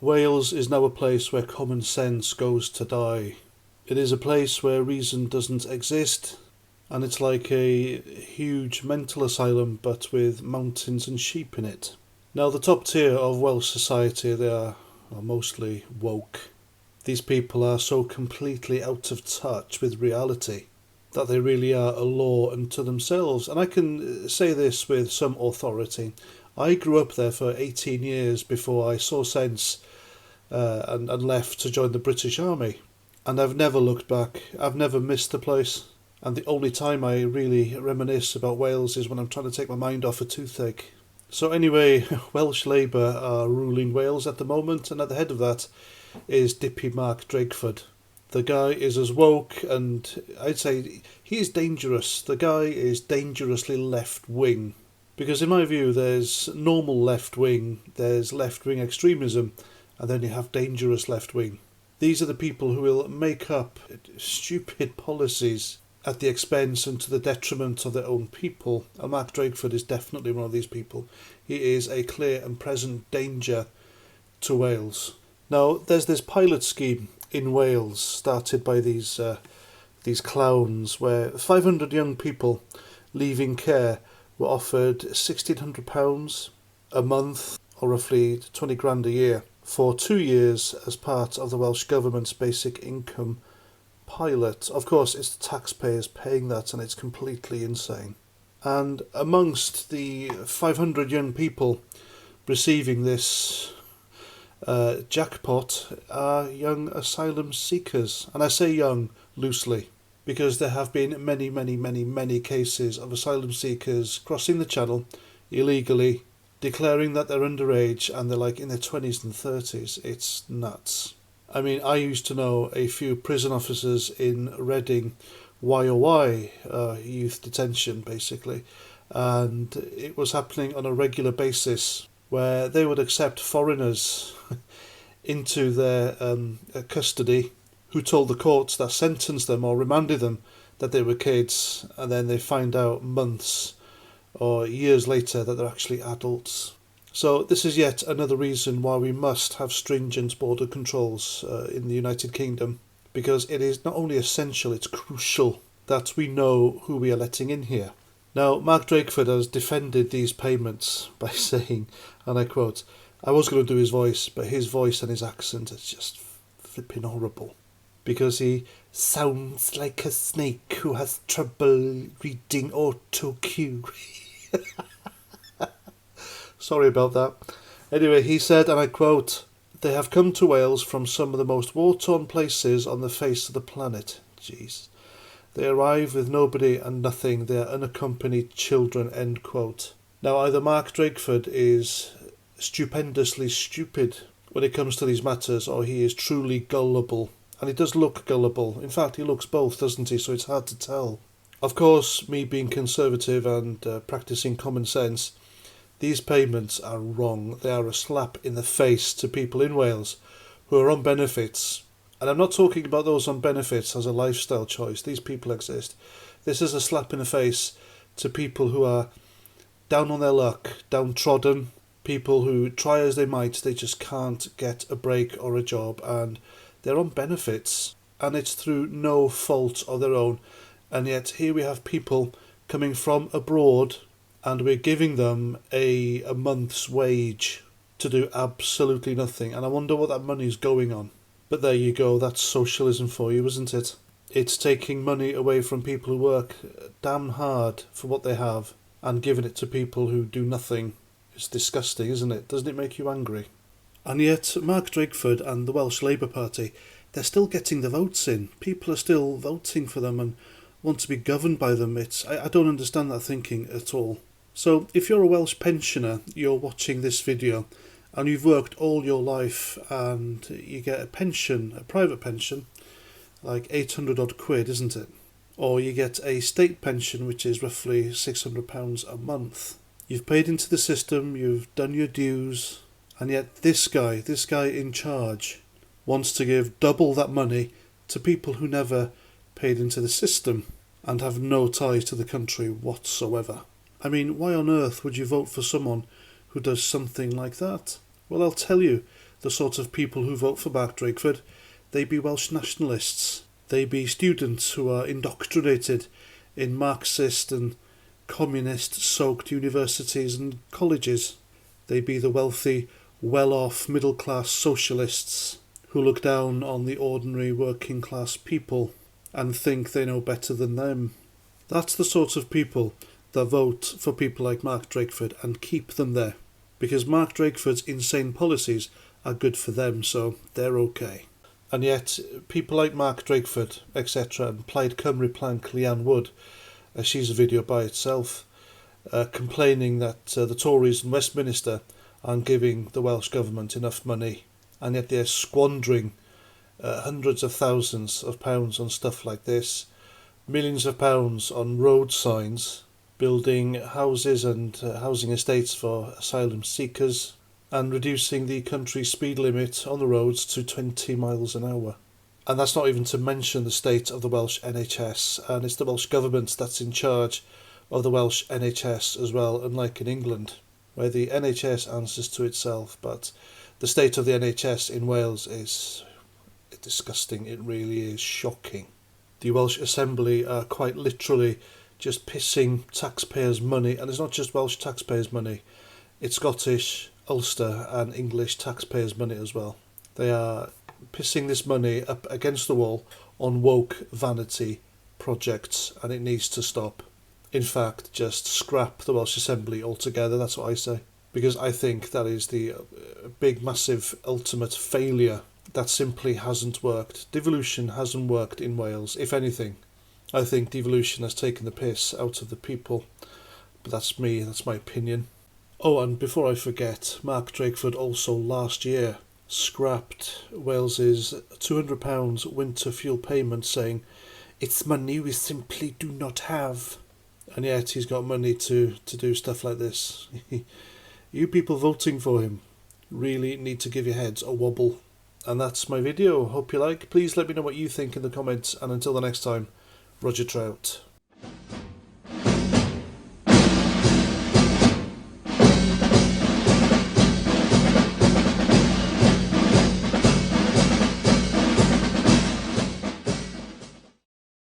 Wales is now a place where common sense goes to die. It is a place where reason doesn't exist, and it's like a huge mental asylum but with mountains and sheep in it. Now, the top tier of Welsh society, they are mostly woke. These people are so completely out of touch with reality that they really are a law unto themselves. And I can say this with some authority. I grew up there for 18 years before I saw sense and left to join the British Army. And I've never looked back. I've never missed the place. And the only time I really reminisce about Wales is when I'm trying to take my mind off a toothache. So anyway, Welsh Labour are ruling Wales at the moment, and at the head of that is Dippy Mark Drakeford. The guy is as woke, and I'd say he is dangerous. The guy is dangerously left-wing. Because in my view, there's normal left-wing, there's left-wing extremism, and then you have dangerous left-wing. These are the people who will make up stupid policies at the expense and to the detriment of their own people. And Mark Drakeford is definitely one of these people. He is a clear and present danger to Wales. Now, there's this pilot scheme in Wales started by these clowns where 500 young people leaving care were offered £1,600 a month, or roughly 20 grand a year, for 2 years as part of the Welsh Government's basic income pilot. Of course, it's the taxpayers paying that, and it's completely insane. And amongst the 500 young people receiving this jackpot are young asylum seekers. And I say young loosely, because there have been many cases of asylum seekers crossing the channel illegally, declaring that they're underage, and they're like in their 20s and 30s. It's nuts. I mean, I used to know a few prison officers in Reading, YOY, youth detention basically, and it was happening on a regular basis where they would accept foreigners into their custody who told the courts that sentenced them or remanded them that they were kids, and then they find out months or years later that they're actually adults. So this is yet another reason why we must have stringent border controls in the United Kingdom, because it is not only essential, it's crucial that we know who we are letting in here. Now, Mark Drakeford has defended these payments by saying, and I quote, I was going to do his voice, but his voice and his accent is just flipping horrible, because he sounds like a snake who has trouble reading auto cue. Sorry about that. Anyway, he said, and I quote, they have come to Wales from some of the most war-torn places on the face of the planet. Jeez. They arrive with nobody and nothing. They are unaccompanied children, end quote. Now, either Mark Drakeford is stupendously stupid when it comes to these matters, or he is truly gullible. And he does look gullible. In fact, he looks both, doesn't he? So it's hard to tell. Of course, me being conservative and practising common sense, these payments are wrong. They are a slap in the face to people in Wales who are on benefits. And I'm not talking about those on benefits as a lifestyle choice. These people exist. This is a slap in the face to people who are down on their luck, downtrodden, people who try as they might, they just can't get a break or a job, and they're on benefits. And it's through no fault of their own. And yet here we have people coming from abroad, and we're giving them a month's wage to do absolutely nothing. And I wonder what that money's going on. But there you go, that's socialism for you, isn't it? It's taking money away from people who work damn hard for what they have and giving it to people who do nothing. It's disgusting, isn't it? Doesn't it make you angry? And yet, Mark Drakeford and the Welsh Labour Party, they're still getting the votes in. People are still voting for them and want to be governed by them. I don't understand that thinking at all. So if you're a Welsh pensioner, you're watching this video and you've worked all your life and you get a pension, a private pension, like 800 odd quid, isn't it? Or you get a state pension, which is roughly £600 a month. You've paid into the system, you've done your dues, and yet this guy in charge, wants to give double that money to people who never paid into the system and have no ties to the country whatsoever. I mean, why on earth would you vote for someone who does something like that? Well, I'll tell you, the sort of people who vote for Mark Drakeford, they be Welsh nationalists. They be students who are indoctrinated in Marxist and communist-soaked universities and colleges. They be the wealthy, well-off, middle-class socialists who look down on the ordinary working-class people and think they know better than them. That's the sort of people that vote for people like Mark Drakeford and keep them there, because Mark Drakeford's insane policies are good for them, so they're okay. And yet, people like Mark Drakeford, etc., and Plaid Cymru plank Leanne Wood, she's a video by itself, complaining that the Tories in Westminster aren't giving the Welsh Government enough money, and yet they're squandering hundreds of thousands of pounds on stuff like this, millions of pounds on road signs, building houses and housing estates for asylum seekers, and reducing the country's speed limit on the roads to 20 miles an hour. And that's not even to mention the state of the Welsh NHS, and it's the Welsh Government that's in charge of the Welsh NHS as well, unlike in England, where the NHS answers to itself, but the state of the NHS in Wales is disgusting. It really is shocking. The Welsh Assembly are quite literally just pissing taxpayers' money, and it's not just Welsh taxpayers' money, it's Scottish, Ulster and English taxpayers' money as well. They are pissing this money up against the wall on woke vanity projects, and it needs to stop. In fact, just scrap the Welsh Assembly altogether, that's what I say. Because I think that is the big, massive, ultimate failure that simply hasn't worked. Devolution hasn't worked in Wales. If anything, I think devolution has taken the piss out of the people. But that's me, that's my opinion. Oh, and before I forget, Mark Drakeford also last year scrapped Wales's £200 winter fuel payment, saying, "It's money we simply do not have." And yet he's got money to do stuff like this. You people voting for him really need to give your heads a wobble. And that's my video. Hope you like. Please let me know what you think in the comments. And until the next time, Roger Trout.